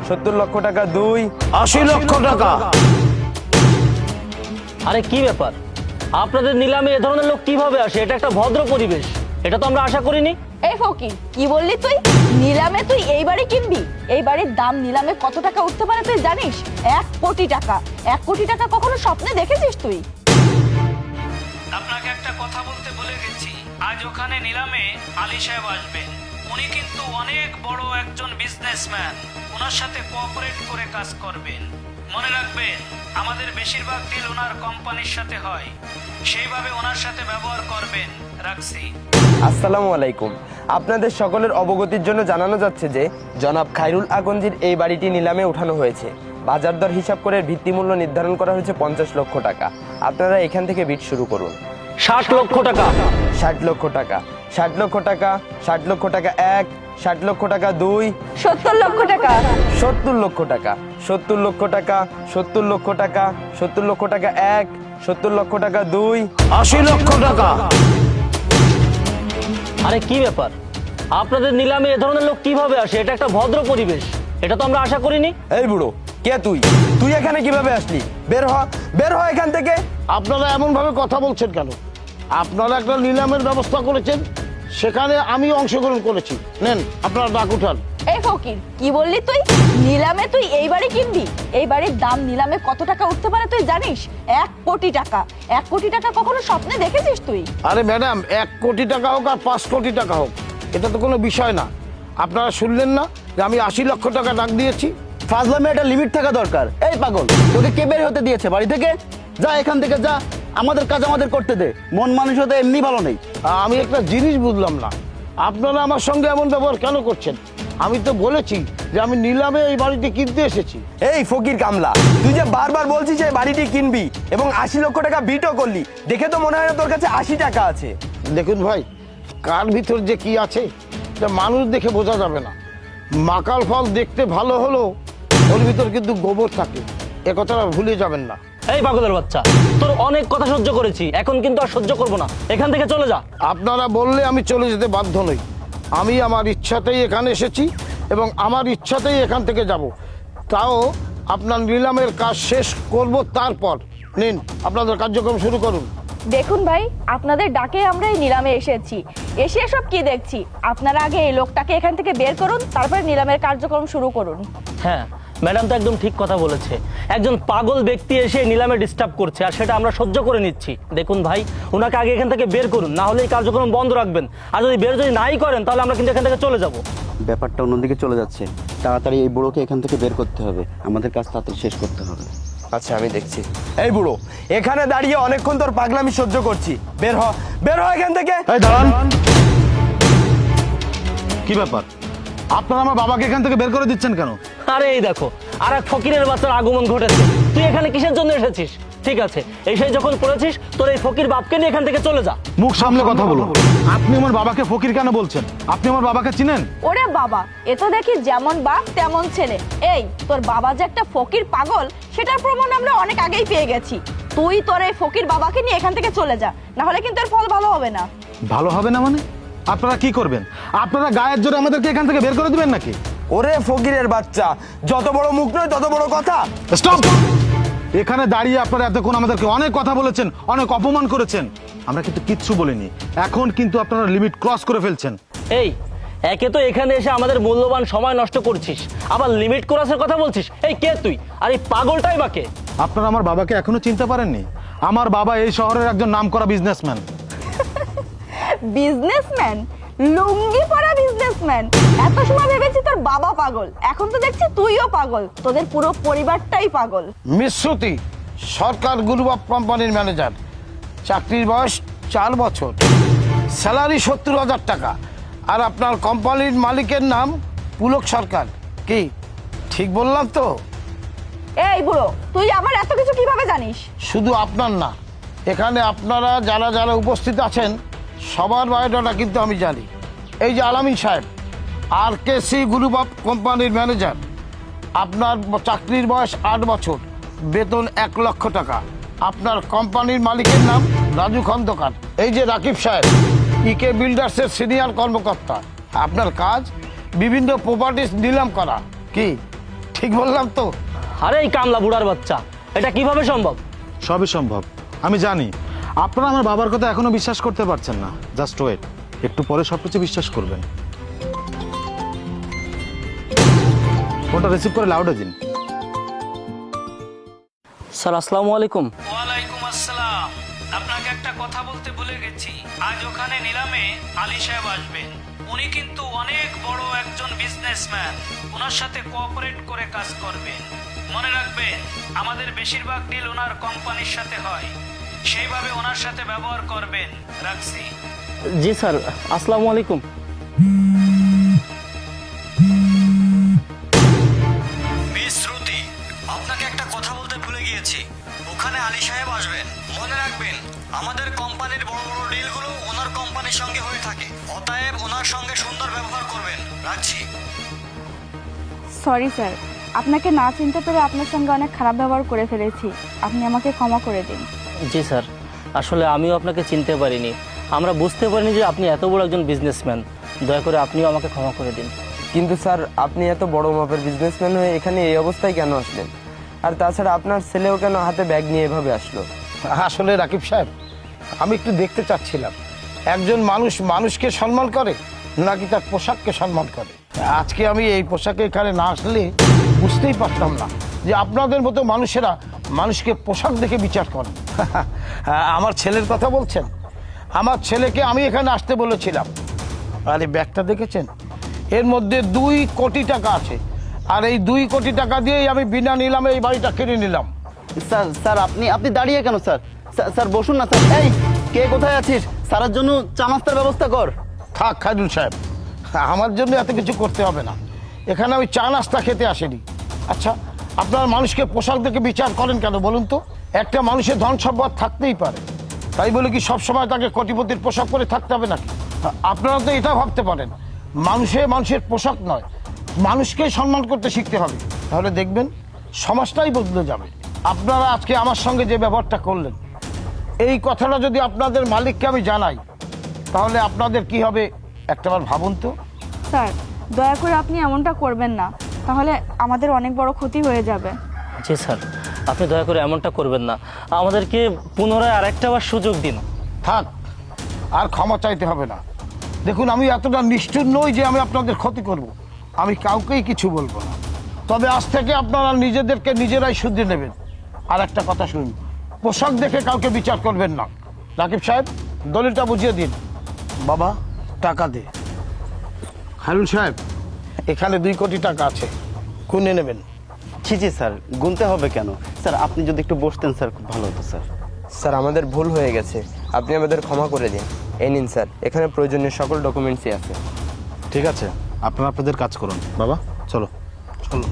70 লক্ষ টাকা 2। 80 লক্ষ টাকা। আরে কি ব্যাপার, আপনাদের নিলামে এ ধরনের লোক কিভাবে আসে? এটা একটা ভদ্র পরিবেশ, এটা তো আমরা আশা করিনি। এই ফকির, কি বললি তুই? নিলামে তুই এই বাড়ি কিনবি? এই বাড়ির দাম নিলামে কত টাকা উঠতে পারে তুই জানিস? 1 কোটি টাকা। 1 কোটি টাকা কখনো স্বপ্নে দেখেছিস তুই? আপনাকে একটা কথা বলতে ভুলে গেছি, আজ ওখানে নিলামে আলী সাহেব আসবেন। উনি কিন্তু অনেক বড় একজন বিজনেসম্যান, ওনার সাথে কোঅপারেট করে কাজ করবেন। মনে রাখবেন, আমাদের বেশিরভাগ ডিল ওনার কোম্পানির সাথে হয়, সেইভাবে ওনার সাথে ব্যবহার করবেন। রাখছি। আসসালামু আলাইকুম। আপনাদের সকলের অবগতির জন্য জানানো যাচ্ছে যে জনাব খায়রুল আকন্দির এই বাড়িটি নিলামে উঠানো হয়েছে। বাজার দর হিসাব করে ভিত্তিমূল্য নির্ধারণ করা হয়েছে 50 লক্ষ টাকা। আপনারা এখান থেকে বিড শুরু করুন। 60 লক্ষ টাকা। 60 লক্ষ টাকা, 60 লক্ষ টাকা, 60 লক্ষ টাকা 1, 60 লক্ষ টাকা 2, 70 লক্ষ টাকা। 70 লক্ষ টাকা, 70 লক্ষ টাকা, 70 লক্ষ টাকা, 70 লক্ষ টাকা 1, 70 লক্ষ টাকা 2। 80 লক্ষ টাকা। আরে কি ব্যাপার, আপনাদের নিলামে এ ধরনের লোক কিভাবে আসে? এটা একটা ভদ্র পরিবেশ, এটা তো আমরা আশা করিনি। এই বুড়ো, কে তুই? তুই এখানে কিভাবে আসলি? বের হ এখান থেকে। আপনারা এমন ভাবে কথা বলছেন কেন? আপনারা একটা নিলামের ব্যবস্থা করেছেন, সেখানে আমি অংশগ্রহণ করেছি। নেন, আপনারা ডাক উঠান। এই ফকির, কি বললি তুই? নিলামে তুই এই বাড়ি কিনবি? এই বাড়ির দাম নিলামে কত টাকা উঠতে পারে তুই জানিস? 1 কোটি টাকা। 1 কোটি টাকা কখনো স্বপ্নে দেখেছিস তুই? আরে ম্যাডাম, 1 কোটি টাকা হোক আর 5 কোটি টাকা হোক, এটা তো কোনো বিষয় না। আপনারা শুনলেন না যে আমি 80 লক্ষ টাকা ডাক দিয়েছি? ফাজলামে একটা লিমিট থাকা দরকার। এই পাগল, তোকে কে বের হতে দিয়েছে বাড়ি থেকে? যা এখান থেকে যা, আমাদের কাজ আমাদের করতে দে। মন মানুষ হতে এমনি ভালো নেই। আমি একটা জিনিস বুঝলাম না, আপনারা আমার সঙ্গে এমন ব্যবহার কেন করছেন? আমি তো বলেছি যে আমি নিলামে এই বাড়িটি কিনতে এসেছি। এই ফকির কামলা, তুই যে বারবার বলছিস এই বাড়িটি কিনবি এবং 80 লক্ষ টাকা বিটও করলি, দেখে তো মনে হয় না তোর কাছে 80 টাকা আছে। দেখুন ভাই, কার ভিতর যে কি আছে তা মানুষ দেখে বোঝা যাবে না। মাকাল ফল দেখতে ভালো হলেও ওর ভিতর কিন্তু গোবর থাকে, এ কথাটা ভুলে যাবেন না। এই পাগলের বাচ্চা, তোর অনেক কথা সহ্য করেছি, এখন কিন্তু আর সহ্য করবো না। এখান থেকে চলে যা। আপনারা বললে আমি চলে যেতে বাধ্য নই। আমি আমার ইচ্ছাতেই এখানে এসেছি এবং আমার ইচ্ছাতেই এখান থেকে যাব। তাও আপনার নিলামের কাজ শেষ করব, তারপর নিন আপনাদের কার্যক্রম শুরু করুন। দেখুন ভাই, আপনাদের ডাকে আমরা এই নিলামে এসেছি। এসে সব কি দেখছি? আপনারা আগে এই লোকটাকে এখান থেকে বের করুন, তারপর নিলামের কার্যক্রম শুরু করুন। হ্যাঁ, ম্যাডাম তো একদম ঠিক কথা বলেছে। একজন পাগল ব্যক্তি এসে নিলামে ডিস্টার্ব করছে, আর সেটা আমরা সহ্য করে নিচ্ছি। দেখুন ভাই, ওনাকে আগে এখান থেকে বের করুন, না হলে এই কার্যক্রম বন্ধ রাখবেন। আর যদি যদি নাই করেন, তাহলে আমরা কিন্তু এখান থেকে চলে যাব। ব্যাপারটা অন্যদিকে চলে যাচ্ছে। তাড়াতাড়ি এই বুড়োকে এখান থেকে বের করতে হবে, আমাদের কাজ তাড়াতাড়ি শেষ করতে হবে। আচ্ছা, আমি দেখছি। এই বুড়ো, এখানে দাঁড়িয়ে অনেকক্ষণ তোর পাগলামি সহ্য করছি। বের হ এখান থেকে। এই দাঁড়ান, কি ব্যাপার? আপনারা আমার বাবাকে এখান থেকে বের করে দিচ্ছেন কেন? আরে এই দেখো, আর এক ফকিরের বাচ্চার আগমন ঘটেছে। তুই এখানে কিসের জন্য এসেছিস? ঠিক আছে, এসে যখন পড়েছিস, তোর এই ফকির বাপকে নিয়ে এখান থেকে চলে যা। মুখ সামলে কথা বলুন। আপনি আমার বাবাকে ফকির কেন বলছেন? আপনি আমার বাবাকে চিনেন? ওরে বাবা, এ তো দেখি যেমন বাপ তেমন ছেলে। এই, তোর বাবা যে একটা ফকির পাগল, সেটার প্রমাণ আমরা অনেক আগেই পেয়ে গেছি। তুই তোর এই ফকির বাবাকে নিয়ে এখান থেকে চলে যা, না হলে কিন্তু এর ফল ভালো হবে না। ভালো হবে না মানে? আপনারা কি করবেন? আপনারা গায়ের জোরে আমাদেরকে এখান থেকে বের করে দিবেন নাকি? ওরে ফকিরের বাচ্চা, যত বড় মুখ নয় তত বড় কথা। স্টপ! এখানে দাঁড়িয়ে আপনারা এতক্ষণ আমাদেরকে অনেক কথা বলেছেন, অনেক অপমান করেছেন। আমরা কিন্তু কিচ্ছু বলিনি। এখন কিন্তু আপনারা লিমিট ক্রস করে ফেলছেন। এই, একে তো এখানে এসে আমাদের মূল্যবান সময় নষ্ট করছিস, আবার লিমিট ক্রসের কথা বলছিস। এই কে তুই? আর এই পাগলটাই বা কে? আপনারা আমার বাবাকে এখনো চিনতে পারেননি? আমার বাবা এই শহরের একজন নামকরা বিজনেসম্যান। বিজনেসম্যান? লুঙ্গি পরা বিজনেসম্যান? এত সময় ভেবেছি তোর বাবা পাগল, এখন তো দেখছি তুইও পাগল। তোদের পুরো পরিবারটাই পাগল। Miss Shruti, Sarkar group of কোম্পানির ম্যানেজার, চাকরির বয়স 4 বছর, স্যালারি 70,000 টাকা। আর আপনার কোম্পানির মালিকের নাম পুলক সরকার। কি ঠিক বললাম তো? এই বুড়ো, তুই আবার এত কিছু কিভাবে জানিস? শুধু আপনার না, এখানে আপনারা যারা যারা উপস্থিত আছেন সবার বায়োডাটা কিন্তু আমি জানি। এই যে আলামিন সাহেব, RKC গ্রুপ অফ কোম্পানির ম্যানেজার, আপনার চাকরির বয়স 8 বছর, বেতন 1 লক্ষ টাকা। আপনার কোম্পানির মালিকের নাম রাজু খন্দকার। এই যে রাকিব সাহেব, ইকে বিল্ডার্সের সিনিয়র কর্মকর্তা। আপনার কাজ বিভিন্ন প্রপার্টিস নিলাম করা। কি ঠিক বললাম তো? আরে এই কামলা বুড়ার বাচ্চা, এটা কিভাবে সম্ভব? সবই সম্ভব, আমি জানি। আপনারা আমার বাবার কথা এখনো বিশ্বাস করতে পারছেন না। জাস্ট ওয়েট, একটু পরে সবকিছু বিশ্বাস করবেন। ফোনটা রিসিভ করে লাউডে দিন। স্যার আসসালামু আলাইকুম। ওয়ালাইকুম আসসালাম। আপনাকে একটা কথা বলতে ভুলে গেছি, আজ ওখানে নিলামে আলী সাহেব আসবেন। উনি কিন্তু অনেক বড় একজন বিজনেসম্যান, ওনার সাথে কোঅপারেট করে কাজ করবেন। মনে রাখবেন, আমাদের বেশিরভাগ ডিল ওনার কোম্পানির সাথে হয়, সেইভাবে ওনার সাথে ব্যবহার করবেন। রাখছি। জি স্যার, আসসালামু আলাইকুম। মিস শ্রুতি, আপনাকে একটা কথা বলতে ভুলে গিয়েছি। ওখানে আলী সাহেব আসবেন। মনে রাখবেন, আমাদের কোম্পানির বড় বড় ডিলগুলো ওনার কোম্পানির সঙ্গে হয়ে থাকে, অতএব ওনার সঙ্গে সুন্দর ব্যবহার করবেন। রাখছি। সরি স্যার, আপনাকে না চিনতে পেরে আপনার সঙ্গে অনেক খারাপ ব্যবহার করে ফেলেছি, আপনি আমাকে ক্ষমা করে দিন। জি স্যার, আসলে আমিও আপনাকে চিনতে পারিনি, আমরা বুঝতে পারিনি যে আপনি এত বড় একজন বিজনেসম্যান। দয়া করে আপনিও আমাকে ক্ষমা করে দিন। কিন্তু স্যার, আপনি এত বড় মাপের বিজনেসম্যান হয়ে এখানে এই অবস্থায় কেন আসলেন? আর তাছাড়া আপনার ছেলেও কেন হাতে ব্যাগ নিয়ে এভাবে আসলো? আসলে রাকিব সাহেব, আমি একটু দেখতে চাচ্ছিলাম একজন মানুষ মানুষকে সম্মান করে নাকি তার পোশাককে সম্মান করে। আজকে আমি এই পোশাকে এখানে না আসলে বুঝতেই পারতাম না যে আপনাদের মতো মানুষেরা মানুষকে পোশাক দেখে বিচার করে। আমার ছেলের কথা বলছেন? আমার ছেলেকে আমি এখানে আসতে বলেছিলাম, আর এই ব্যাগটা দেখেছেন, এর মধ্যে 2 কোটি টাকা আছে, আর এই 2 কোটি টাকা দিয়েই আমি বিনা নিলামে এই বাড়িটা কিনে নিলাম। স্যার স্যার আপনি দাঁড়িয়ে কেন স্যার? স্যার বসুন না স্যার। এই, কে কোথায় আছিস? স্যারের জন্য চা নাস্তার ব্যবস্থা কর। থাক খায়রুল সাহেব, আমার জন্য এত কিছু করতে হবে না। এখানে আমি চা নাস্তা খেতে আসিনি। আচ্ছা, আপনারা মানুষকে পোশাক দেখে বিচার করেন কেন বলুন তো? একটা মানুষের ধন সম্পদ থাকতেই পারে, তাই বলে কি সবসময় তাকে কোটিপতির পোশাক পরে থাকতে হবে নাকি? আপনারা তো এটা ভাবতে পারেন মানুষের পোশাক নয়, মানুষকে সম্মান করতে শিখতে হবে, তাহলে দেখবেন সমাজটাই বদলে যাবে। আপনারা আজকে আমার সঙ্গে যে ব্যবহারটা করলেন, এই কথাটা যদি আপনাদের মালিককে আমি জানাই, তাহলে আপনাদের কি হবে একটাবার ভাবুন তো। স্যার, দয়া করে আপনি এমনটা করবেন না, তাহলে আমাদের অনেক বড় ক্ষতি হয়ে যাবে। জি স্যার, আপনি দয়া করে এমনটা করবেন না, আমাদেরকে পুনরায় আরেকটা বার সুযোগ দিন। থাক, আর ক্ষমা চাইতে হবে না। দেখুন, আমি এতটা নিষ্ঠুর নই যে আমি আপনাদের ক্ষতি করব। আমি কাউকেই কিছু বলবো না, তবে আজ থেকে আপনারা নিজেদেরকে নিজেরাই শুধরে নেবেন। আর একটা কথা শুনুন, পোশাক দেখে কাউকে বিচার করবেন না। রাকিব সাহেব, দলিলটা বুঝিয়ে দিন। বাবা, টাকা দে। খায়রুল সাহেব, এখানে 2 কোটি টাকা আছে, গুনে নেবেন। জি স্যার, গুনতে হবে কেন? স্যার আপনি যদি একটু বসতেন স্যার, খুব ভালো হতো স্যার। স্যার, আমাদের ভুল হয়ে গেছে, আপনি আমাদের ক্ষমা করে দিন। এই নিন স্যার, এখানে প্রয়োজনীয় সকল ডকুমেন্টসই আছে। ঠিক আছে, আপনারা আপনাদের কাজ করুন। বাবা চলো। চলো।